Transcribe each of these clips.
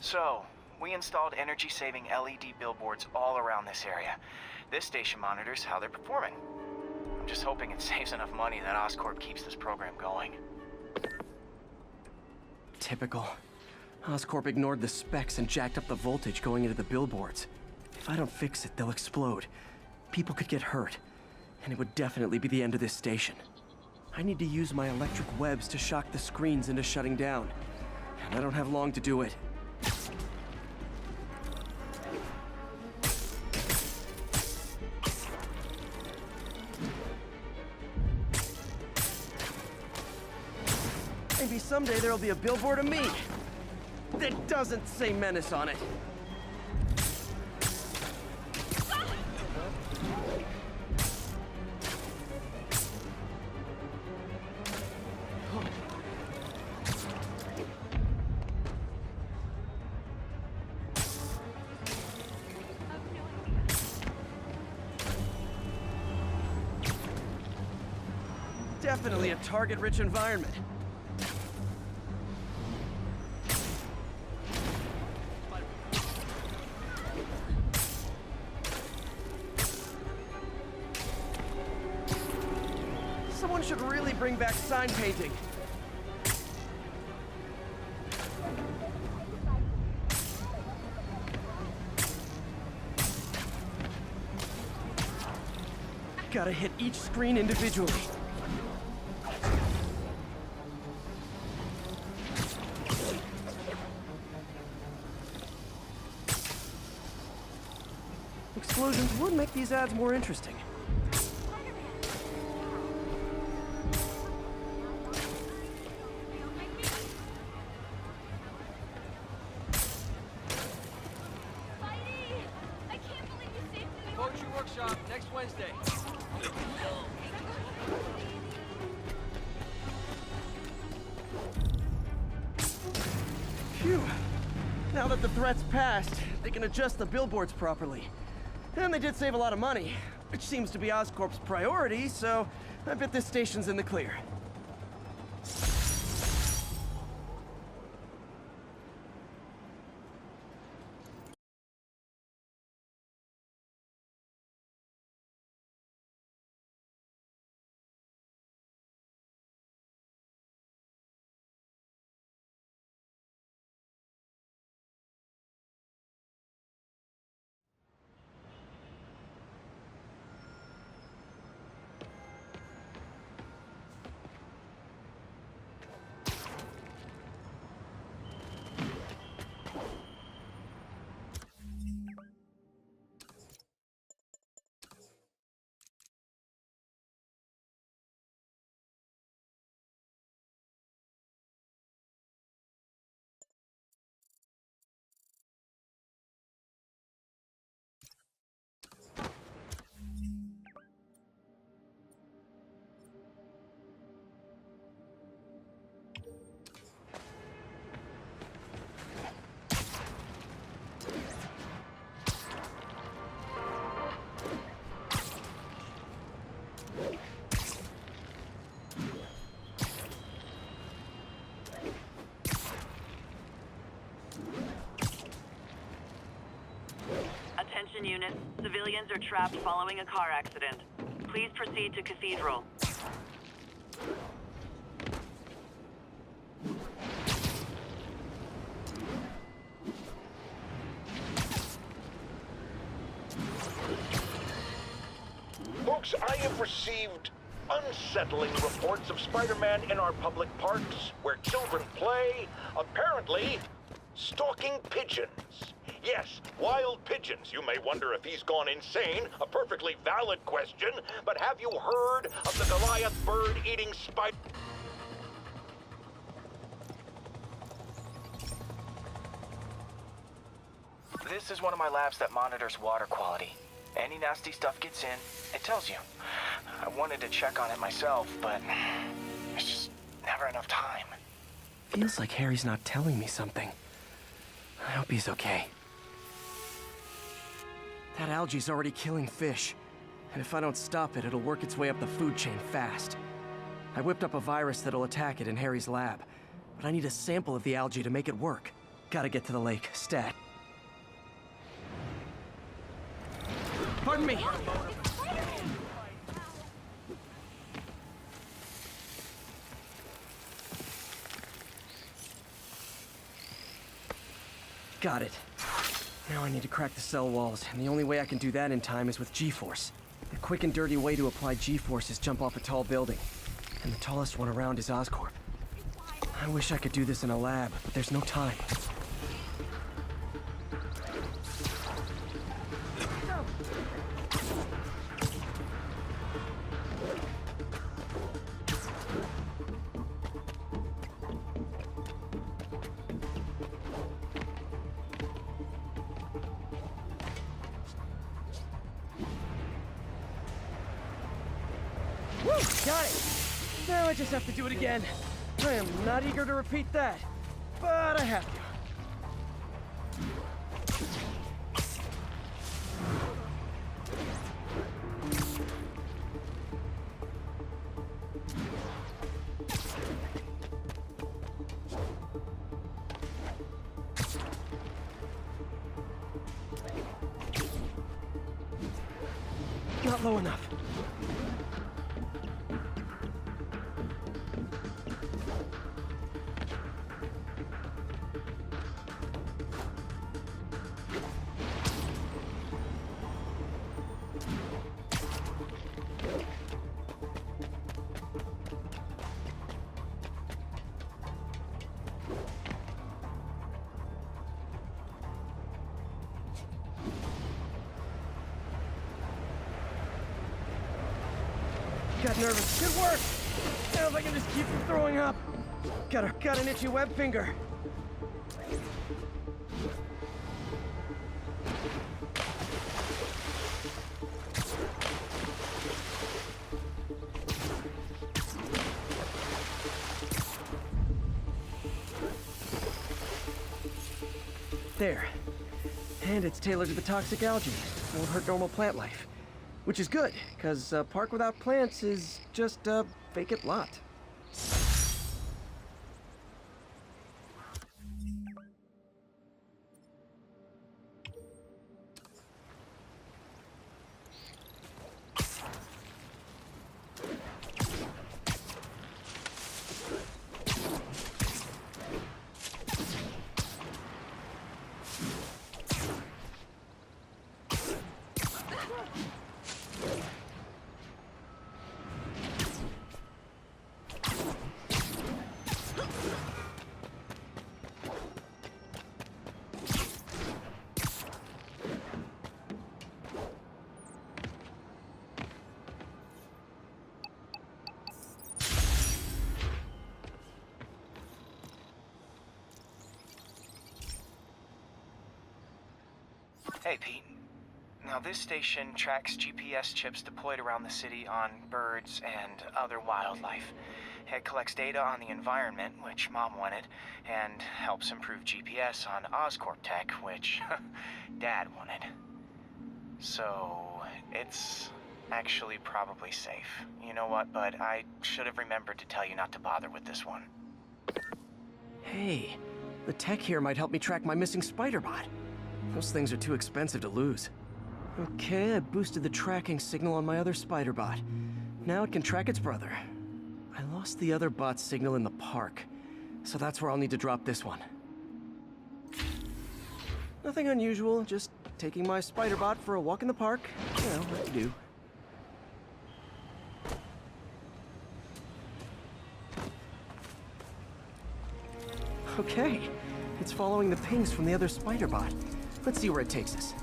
So, we installed energy-saving LED billboards all around this area. This station monitors how they're performing. I'm just hoping it saves enough money that Oscorp keeps this program going. Typical. Oscorp ignored the specs and jacked up the voltage going into the billboards. If I don't fix it, they'll explode. People could get hurt. And it would definitely be the end of this station. I need to use my electric webs to shock the screens into shutting down. And I don't have long to do it. Maybe someday there'll be a billboard of me that doesn't say Menace on it. Definitely a target-rich environment. Someone should really bring back sign painting. Gotta hit each screen individually. Explosions would make these ads more interesting. Poetry workshop next Wednesday. Phew. Now that the threat's passed, they can adjust the billboards properly. And they did save a lot of money, which seems to be Oscorp's priority, so I bet this station's in the clear. Attention units, civilians are trapped following a car accident. Please proceed to Cathedral. Folks, I have received unsettling reports of Spider-Man in our public parks, where children play, apparently stalking pigeons. Yes, wild pigeons. You may wonder if he's gone insane. A perfectly valid question. But have you heard of the Goliath bird-eating spider? This is one of my labs that monitors water quality. Any nasty stuff gets in, it tells you. I wanted to check on it myself, but there's just never enough time. Feels like Harry's not telling me something. I hope he's okay. That algae's already killing fish. And if I don't stop it, it'll work its way up the food chain fast. I whipped up a virus that'll attack it in Harry's lab. But I need a sample of the algae to make it work. Gotta get to the lake. Stat. Pardon me! Got it. Now I need to crack the cell walls, and the only way I can do that in time is with G-force. The quick and dirty way to apply G-force is jump off a tall building. And the tallest one around is Oscorp. I wish I could do this in a lab, but there's no time. Woo! Got it! Now I just have to do it again. I am not eager to repeat that, but I have to. Not low enough. Got nervous. Good work! Now if I can just keep from throwing up. Got an itchy web finger. There. And it's tailored to the toxic algae. Won't hurt normal plant life. Which is good, because a park without plants is just a vacant lot. Hey, Pete. Now, this station tracks GPS chips deployed around the city on birds and other wildlife. It collects data on the environment, which Mom wanted, and helps improve GPS on Oscorp tech, which Dad wanted. So, it's actually probably safe. You know what, bud? I should have remembered to tell you not to bother with this one. Hey, the tech here might help me track my missing spider bot. Those things are too expensive to lose. Okay, I boosted the tracking signal on my other spider bot. Now it can track its brother. I lost the other bot's signal in the park, so that's where I'll need to drop this one. Nothing unusual, just taking my spider bot for a walk in the park. You know, what to do. Okay, it's following the pings from the other spider bot. Let's see where it takes us.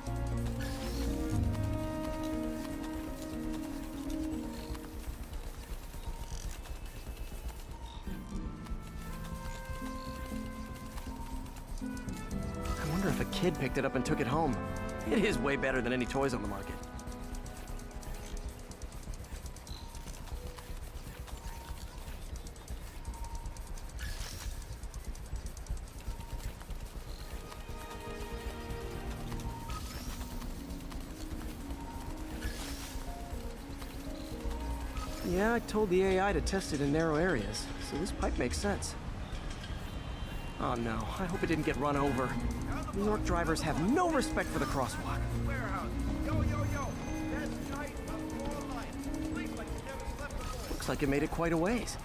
I wonder if a kid picked it up and took it home. It is way better than any toys on the market. Yeah, I told the AI to test it in narrow areas, so this pipe makes sense. Oh no, I hope it didn't get run over. New York drivers have no respect for the crosswalk. Warehouse. Yo, yo, yo. Best night of your life. Sleep like you never slept before. Looks like it made it quite a ways.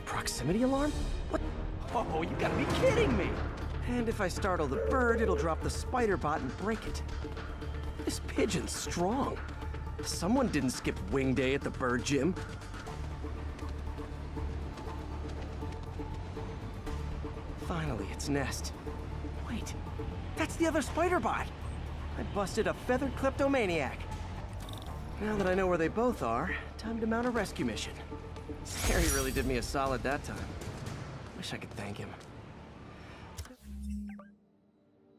Proximity alarm? What? Oh, you gotta be kidding me! And if I startle the bird, it'll drop the spider bot and break it. This pigeon's strong. Someone didn't skip wing day at the bird gym. Finally, its nest. Wait, that's the other spider bot! I busted a feathered kleptomaniac. Now that I know where they both are, time to mount a rescue mission. Harry really did me a solid that time. Wish I could thank him.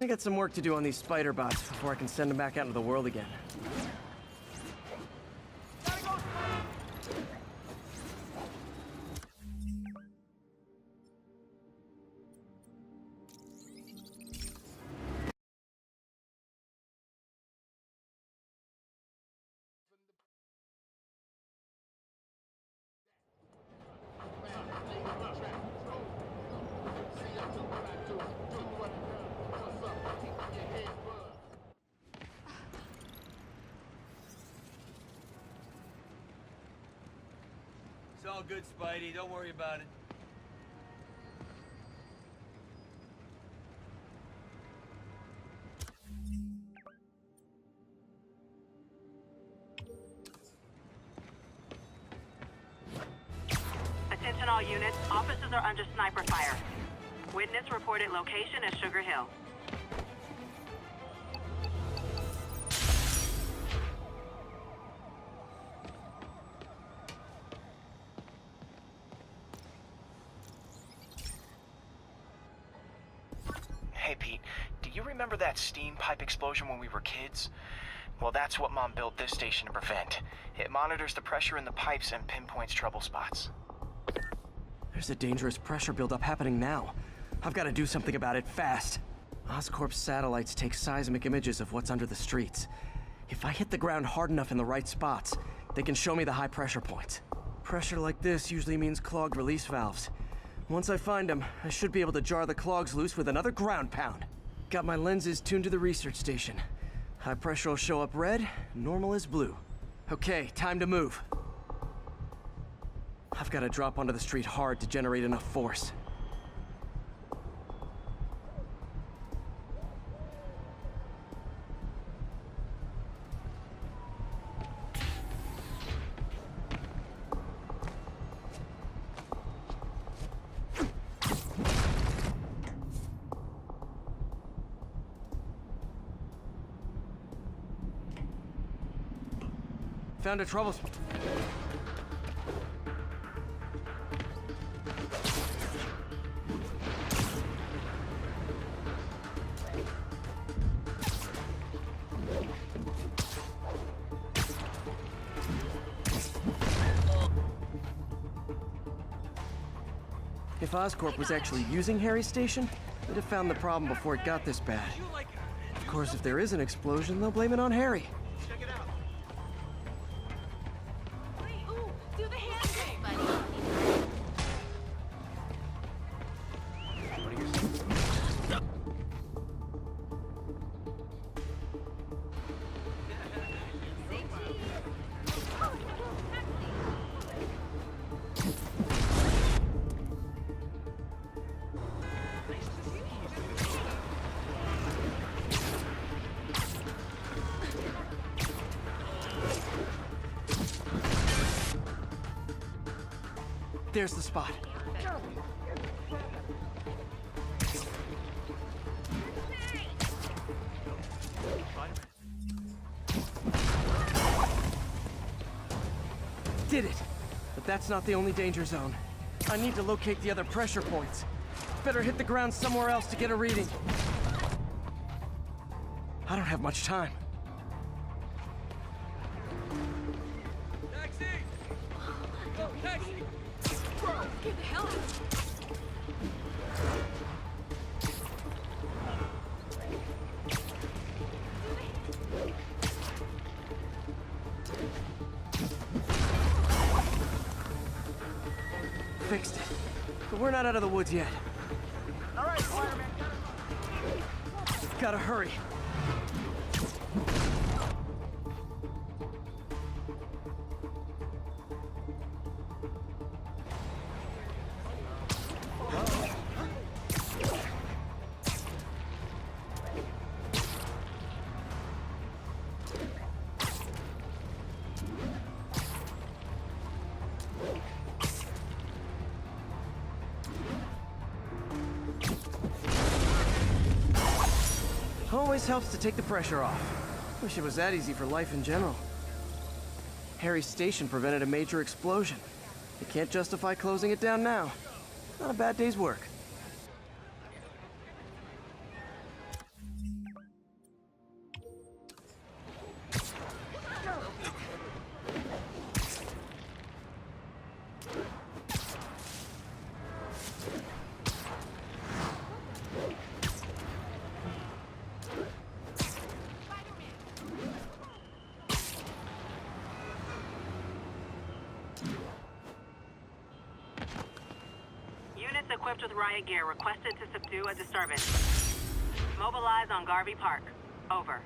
I got some work to do on these spider bots before I can send them back out into the world again. It's all good, Spidey. Don't worry about it. Attention all units. Officers are under sniper fire. Witness reported location is Sugar Hill. Hey, Pete, do you remember that steam pipe explosion when we were kids? Well, that's what Mom built this station to prevent. It monitors the pressure in the pipes and pinpoints trouble spots. There's a dangerous pressure buildup happening now. I've got to do something about it fast. Oscorp's satellites take seismic images of what's under the streets. If I hit the ground hard enough in the right spots, they can show me the high pressure points. Pressure like this usually means clogged release valves. Once I find them, I should be able to jar the clogs loose with another ground pound. Got my lenses tuned to the research station. High pressure will show up red, normal is blue. Okay, time to move. I've got to drop onto the street hard to generate enough force. Found a trouble spot. If Oscorp was actually using Harry's station, they'd have found the problem before it got this bad. Of course, if there is an explosion, they'll blame it on Harry. Do the handshake, buddy. There's the spot. Did it! But that's not the only danger zone. I need to locate the other pressure points. Better hit the ground somewhere else to get a reading. I don't have much time. Taxi! Get the hell out of Fixed it. But we're not out of the woods yet. All right, Spider-Man, Gotta hurry. Always helps to take the pressure off. Wish it was that easy for life in general. Harry's station prevented a major explosion. You can't justify closing it down now. Not a bad day's work. Units equipped with riot gear requested to subdue a disturbance. Mobilize on Garvey Park. Over.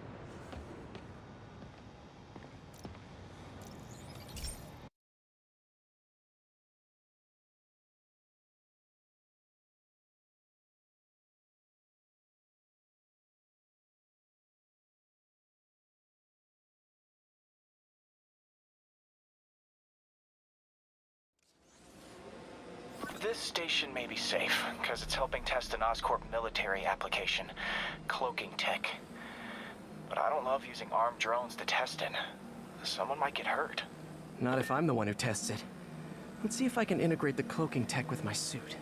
This station may be safe, because it's helping test an Oscorp military application, cloaking tech. But I don't love using armed drones to test it. Someone might get hurt. Not if I'm the one who tests it. Let's see if I can integrate the cloaking tech with my suit.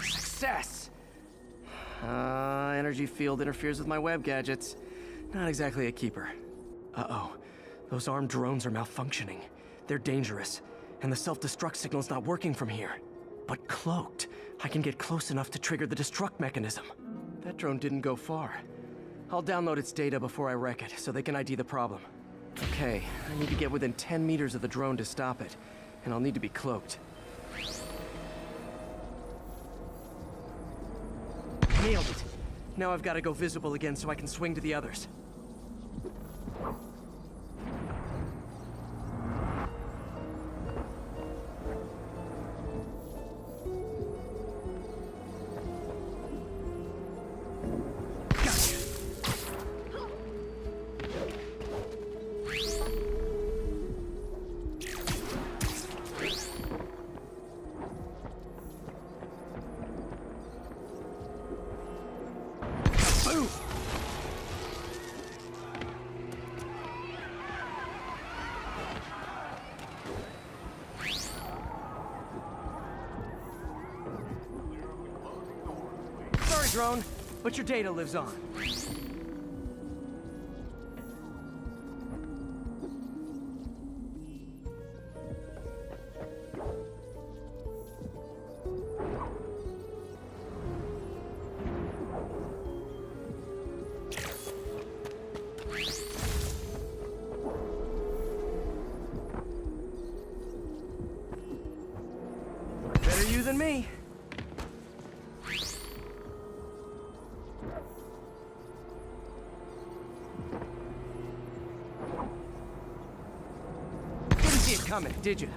Success! Energy field interferes with my web gadgets. Not exactly a keeper. Uh-oh. Those armed drones are malfunctioning. They're dangerous, and the self-destruct signal's not working from here. But cloaked, I can get close enough to trigger the destruct mechanism. That drone didn't go far. I'll download its data before I wreck it, so they can ID the problem. Okay, I need to get within 10 meters of the drone to stop it, and I'll need to be cloaked. Nailed it. Now I've got to go visible again so I can swing to the others. Gotcha. Boom! Sorry, drone, but your data lives on. Better you than me. Didn't see it coming, did you?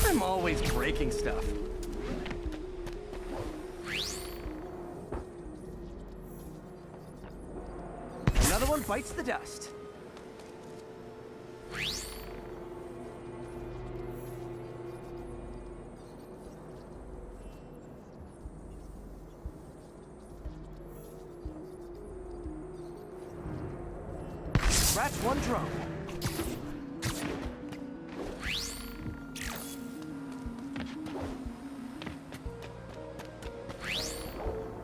I'm always breaking stuff. another one bites the dust. Scratch one drone.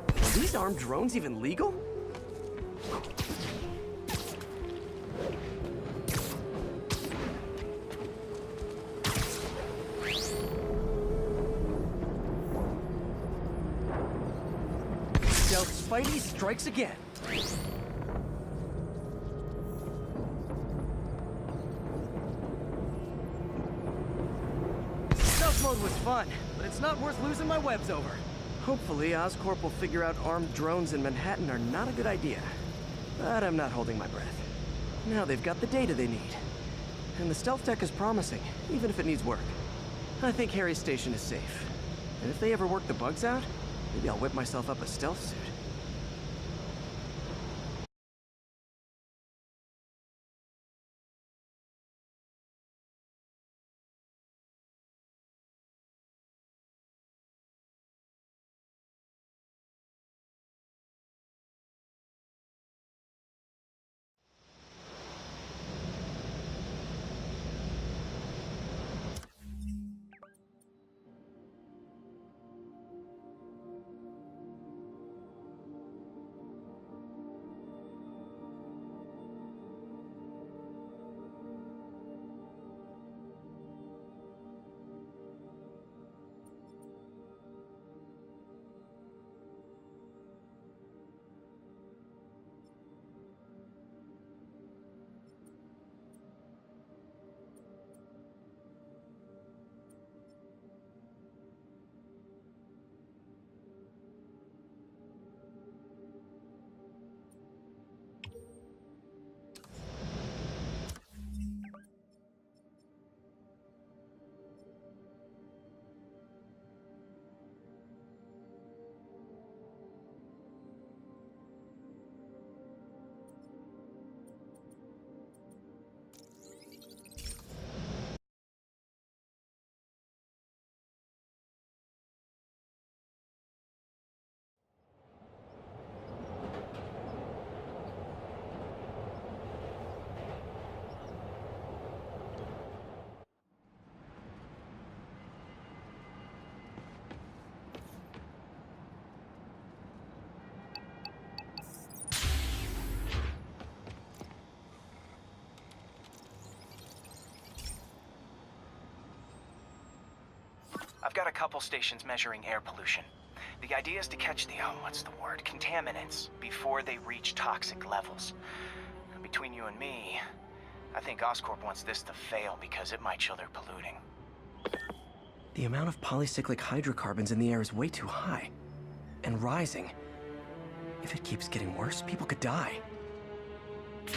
Are these armed drones even legal? Stealth Spidey strikes again. Stealth mode was fun, but it's not worth losing my webs over. Hopefully, Oscorp will figure out armed drones in Manhattan are not a good idea. But I'm not holding my breath. Now they've got the data they need. And the stealth tech is promising, even if it needs work. I think Harry's station is safe. And if they ever work the bugs out, maybe I'll whip myself up a stealth suit. I've got a couple stations measuring air pollution. The idea is to catch the, contaminants before they reach toxic levels. Between you and me, I think Oscorp wants this to fail because it might show they're polluting. The amount of polycyclic hydrocarbons in the air is way too high. And rising. If it keeps getting worse, people could die. The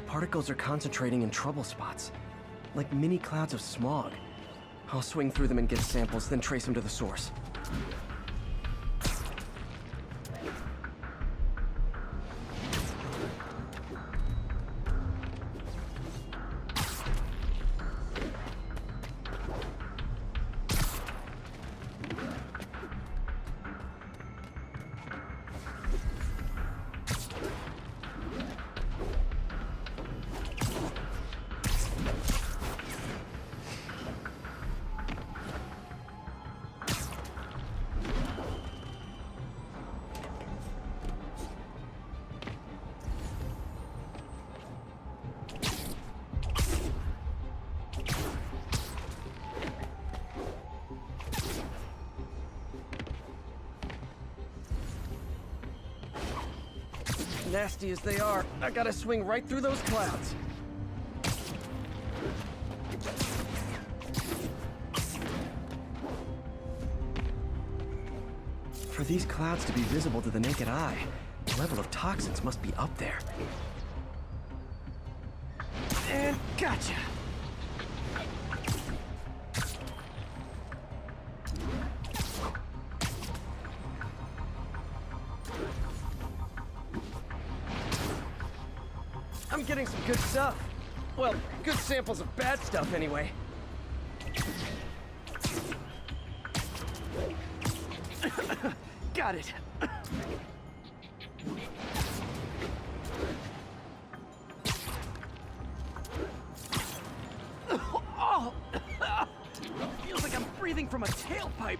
particles are concentrating in trouble spots, like mini clouds of smog. I'll swing through them and get samples, then trace them to the source. Nasty as they are, I gotta swing right through those clouds. For these clouds to be visible to the naked eye, the level of toxins must be up there. And gotcha! getting some good stuff. Well, good samples of bad stuff, anyway. Got it. Oh! Feels like I'm breathing from a tailpipe.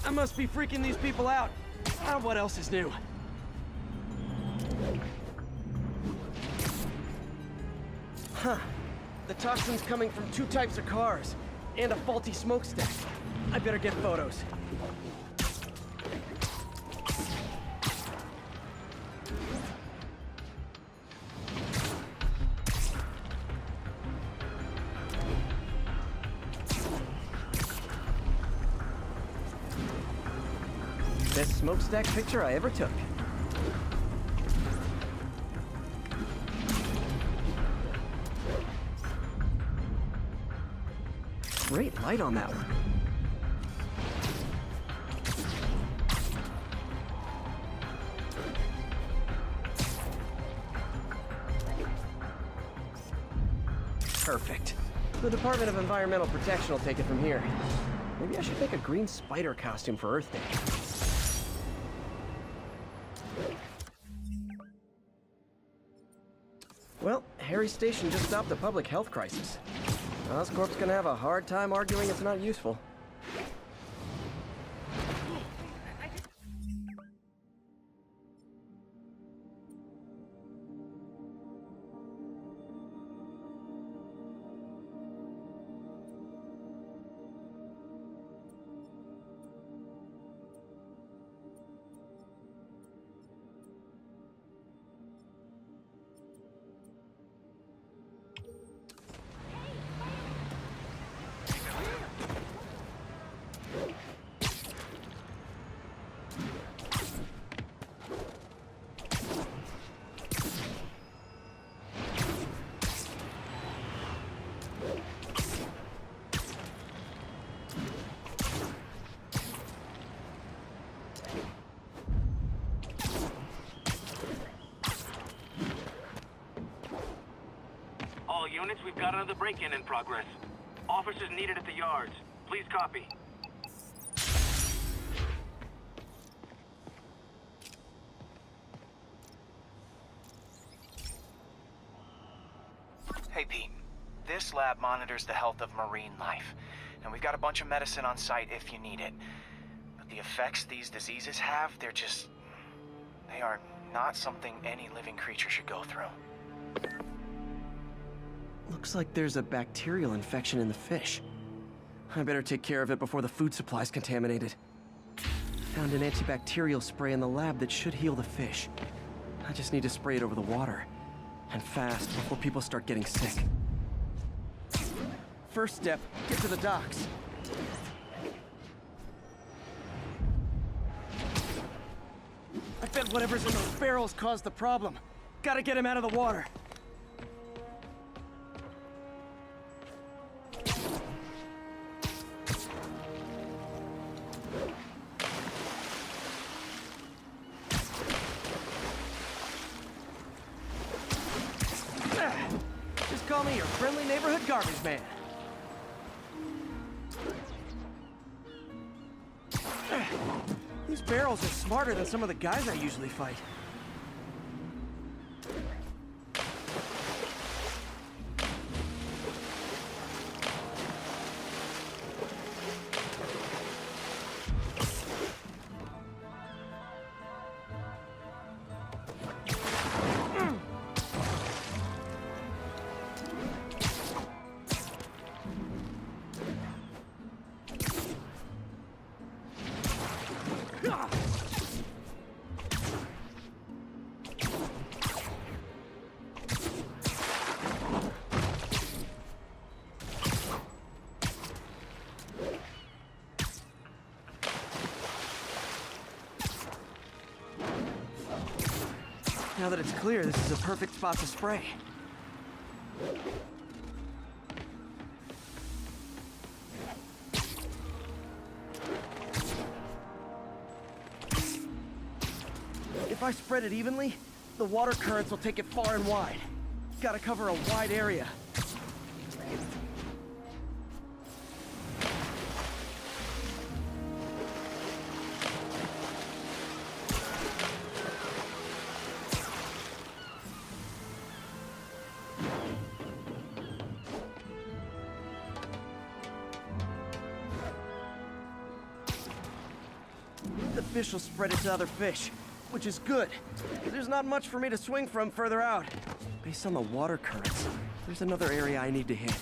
I must be freaking these people out. What else is new? Huh. The toxin's coming from 2 types of cars, and a faulty smokestack. I better get photos. Best smokestack picture I ever took. Great light on that one. Perfect. The Department of Environmental Protection will take it from here. Maybe I should make a green spider costume for Earth Day. Well, Harry's station just stopped a public health crisis. Oscorp's gonna have a hard time arguing it's not useful. Units, we've got another break-in in progress. Officers needed at the yards. Please copy. Hey, Pete. This lab monitors the health of marine life, and we've got a bunch of medicine on site if you need it. But the effects these diseases have, they are not something any living creature should go through. Looks like there's a bacterial infection in the fish. I better take care of it before the food supply's contaminated. Found an antibacterial spray in the lab that should heal the fish. I just need to spray it over the water. And fast, before people start getting sick. First step, get to the docks. I bet whatever's in those barrels caused the problem. Gotta get him out of the water. Just call me your friendly neighborhood garbage man. These barrels are smarter than some of the guys I usually fight. Now that it's clear, this is a perfect spot to spray. I spread it evenly, the water currents will take it far and wide. Gotta cover a wide area. The fish will spread it to other fish, which is good. There's not much for me to swing from further out. Based on the water currents, there's another area I need to hit.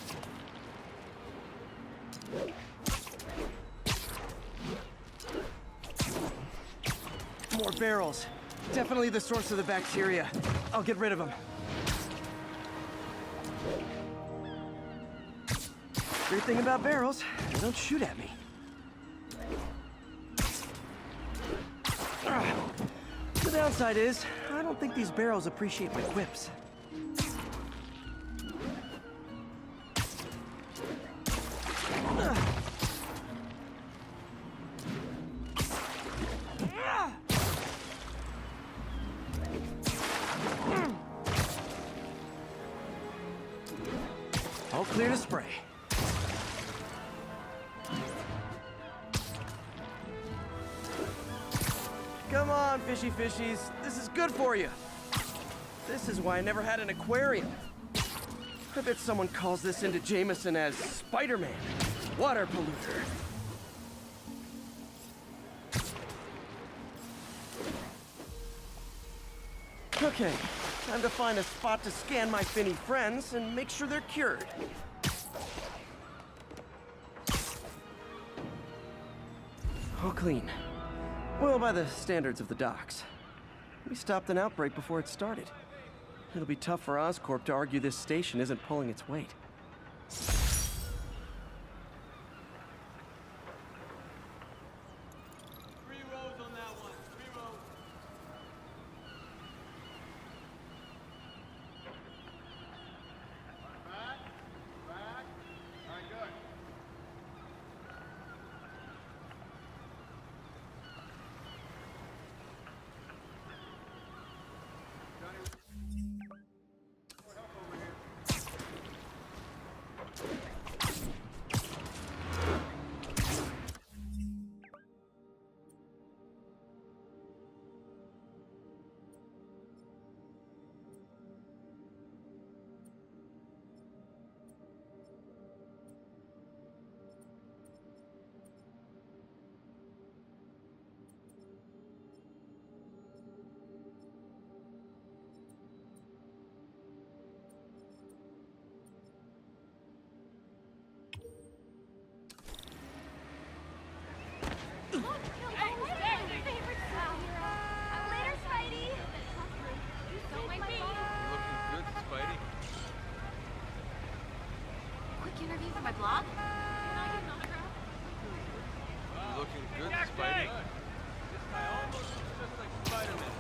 More barrels. Definitely the source of the bacteria. I'll get rid of them. Great thing about barrels, they don't shoot at me. The downside is, I don't think these barrels appreciate my quips. All clear to spray. Come on, fishy fishies. This is good for you. This is why I never had an aquarium. I bet someone calls this into Jameson as Spider-Man, water polluter. Okay, time to find a spot to scan my finny friends and make sure they're cured. All clean. Well, by the standards of the docks. We stopped an outbreak before it started. It'll be tough for Oscorp to argue this station isn't pulling its weight. 3 rows on that one. 3 rows. Back. Back. All right, good. Interview for my blog? Looking good, Spidey. This guy almost looks just like Spider-Man.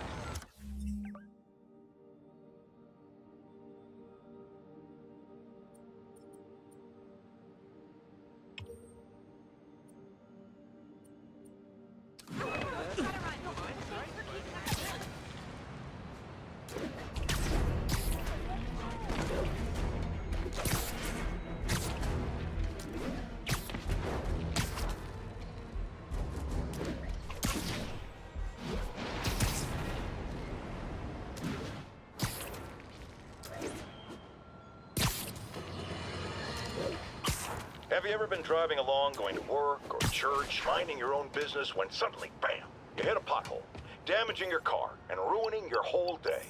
Have you ever been driving along, going to work or church, minding your own business, when suddenly, bam, you hit a pothole, damaging your car and ruining your whole day?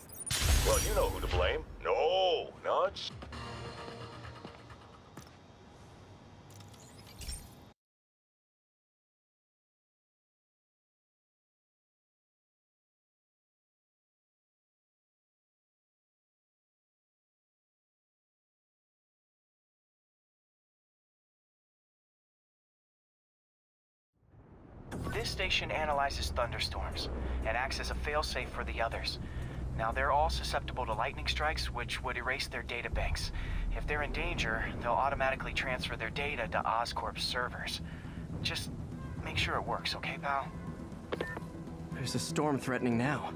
Well, you know who to blame. No, it's... This station analyzes thunderstorms and acts as a failsafe for the others. Now, they're all susceptible to lightning strikes, which would erase their data banks. If they're in danger, they'll automatically transfer their data to Oscorp's servers. Just make sure it works, okay, pal? There's a storm threatening now.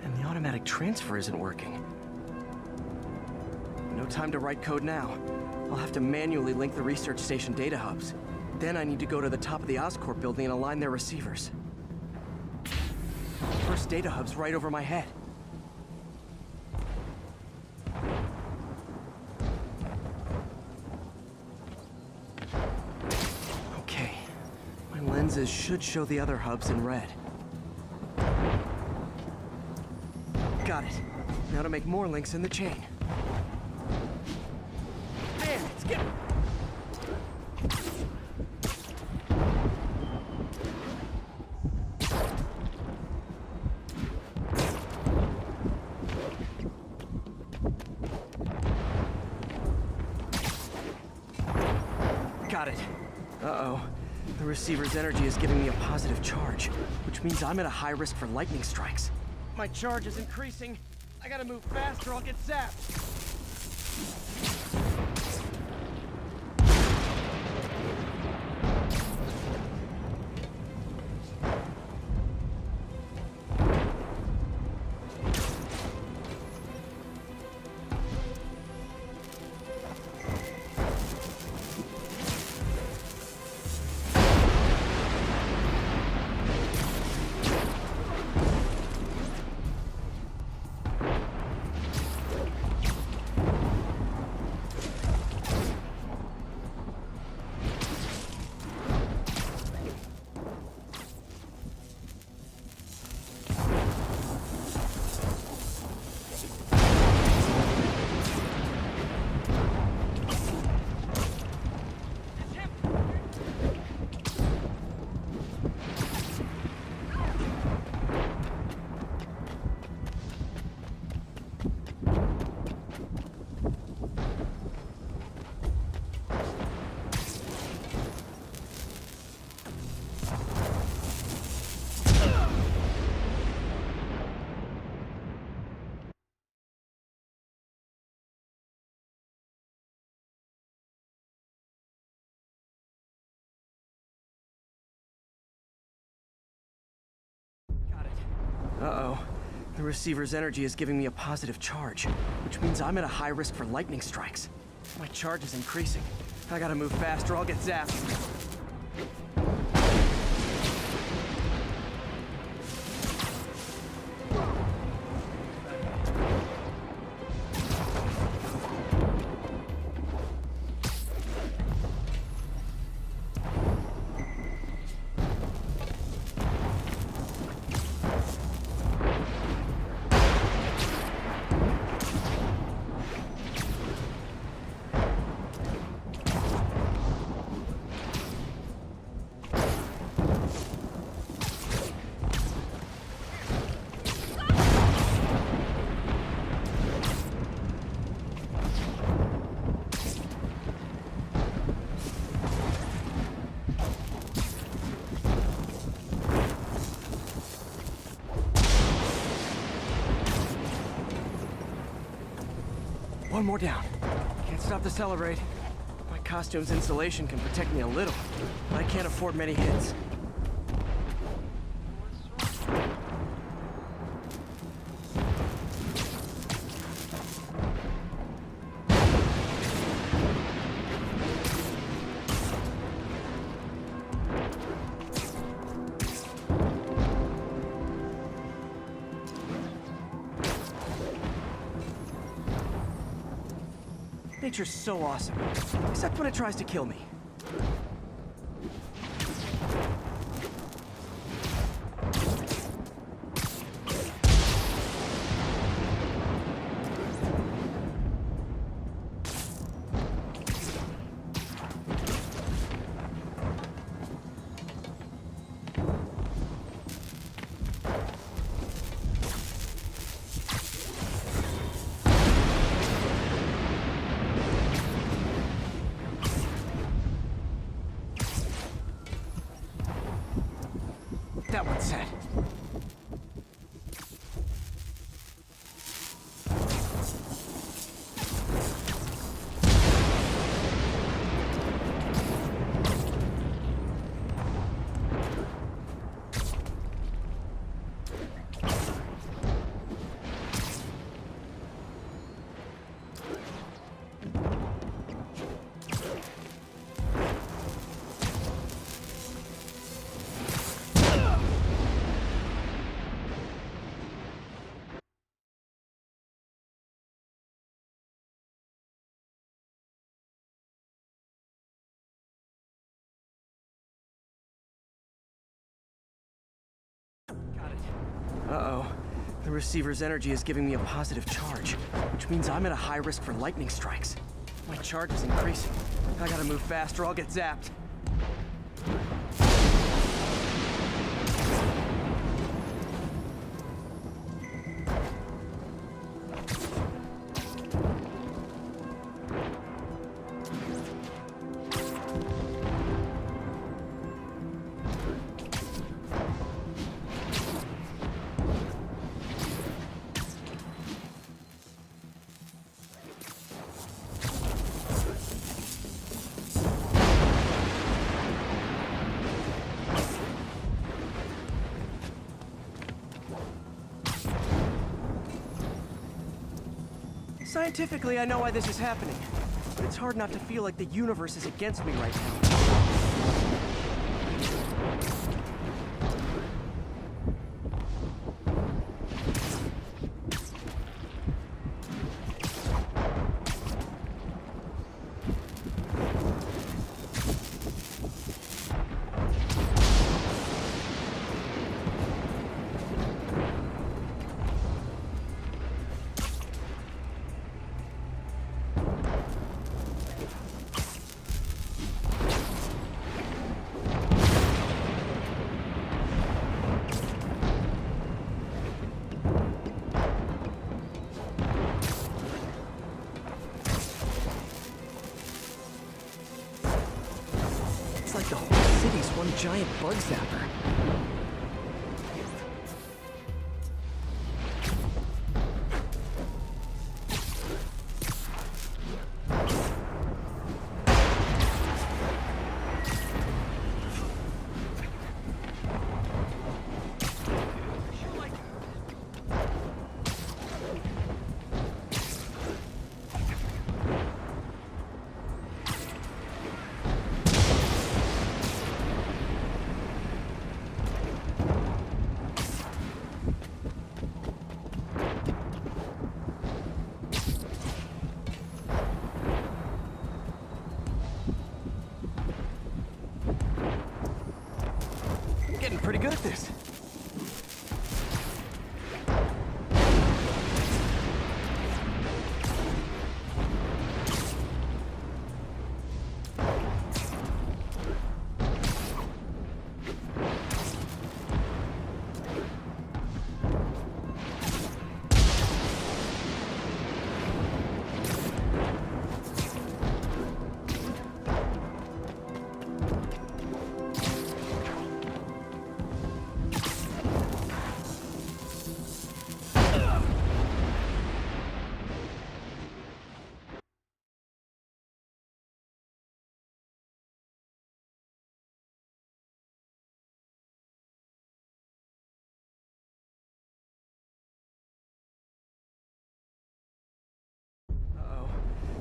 And the automatic transfer isn't working. No time to write code now. I'll have to manually link the research station data hubs. Then I need to go to the top of the Oscorp building and align their receivers. First data hub's right over my head. Okay. My lenses should show the other hubs in red. Got it. Now to make more links in the chain. Man, it's getting... Got it. Uh-oh. The receiver's energy is giving me a positive charge, which means I'm at a high risk for lightning strikes. My charge is increasing. I gotta move fast or I'll get zapped. Uh-oh. The receiver's energy is giving me a positive charge, which means I'm at a high risk for lightning strikes. My charge is increasing. I gotta move fast or I'll get zapped. One more down. Can't stop to celebrate. My costume's insulation can protect me a little, but I can't afford many hits. Nature's so awesome, except when it tries to kill me. That one's set. Uh-oh. The receiver's energy is giving me a positive charge, which means I'm at a high risk for lightning strikes. My charge is increasing. I gotta move fast or I'll get zapped. Scientifically, I know why this is happening, but it's hard not to feel like the universe is against me right now. It's like the whole city's one giant bug zapper. Getting pretty good at this.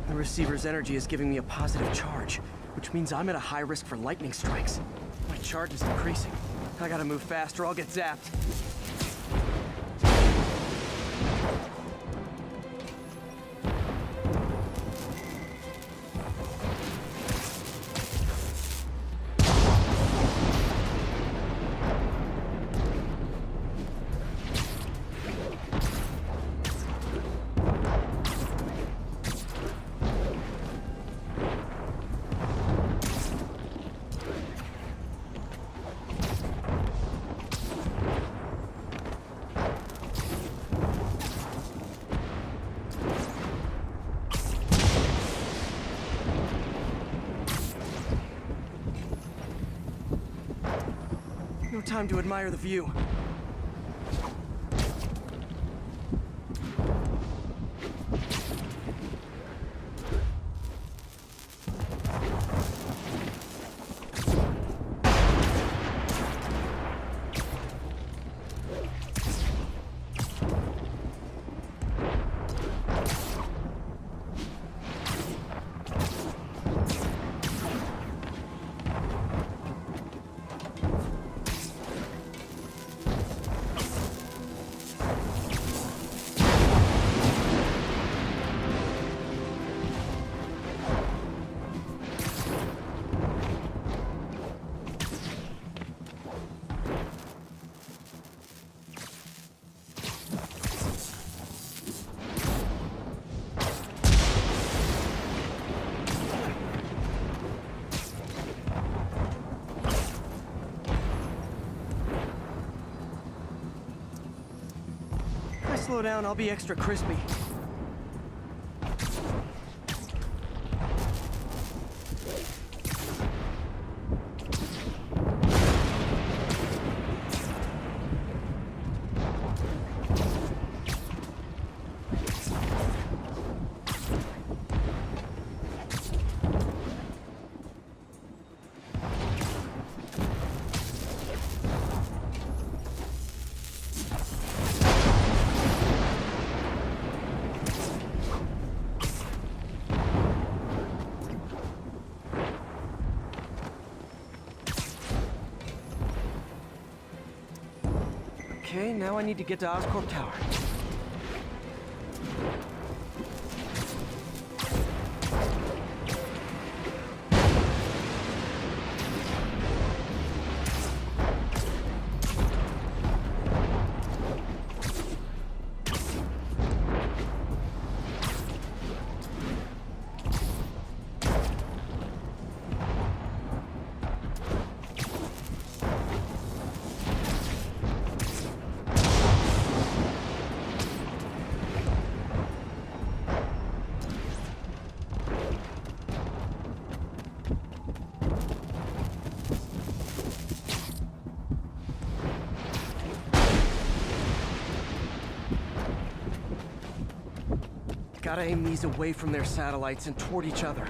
The receiver's energy is giving me a positive charge, which means I'm at a high risk for lightning strikes. My charge is increasing. I gotta move fast or I'll get zapped. No time to admire the view. slow down, I'll be extra crispy. Okay, now I need to get to Oscorp Tower. Gotta aim these away from their satellites and toward each other.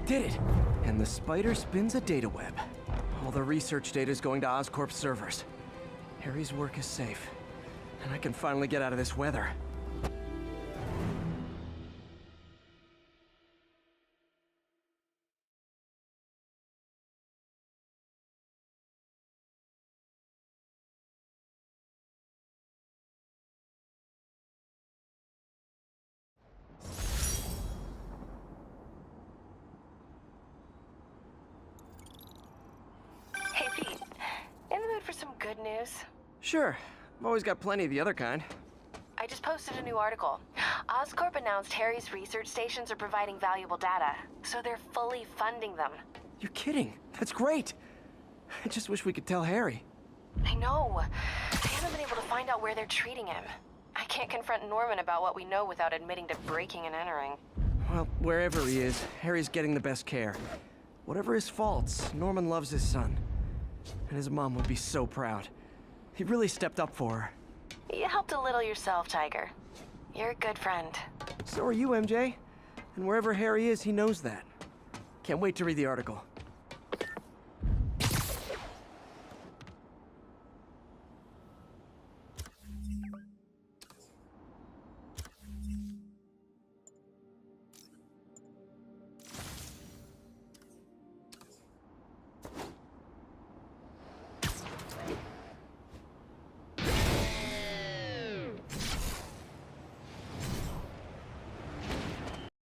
did it! And the spider spins a data web. All the research data is going to Oscorp's servers. Harry's work is safe, and I can finally get out of this weather. Hey, Pete. In the mood for some good news? Sure, I've always got plenty of the other kind. I just posted a new article. Oscorp announced Harry's research stations are providing valuable data, so they're fully funding them. You're kidding. That's great. I just wish we could tell Harry. I know. I haven't been able to find out where they're treating him. I can't confront Norman about what we know without admitting to breaking and entering. Well, wherever he is, Harry's getting the best care. Whatever his faults, Norman loves his son. And his mom would be so proud. He really stepped up for her. You helped a little yourself, Tiger. You're a good friend. So are you, MJ. And wherever Harry is, he knows that. Can't wait to read the article.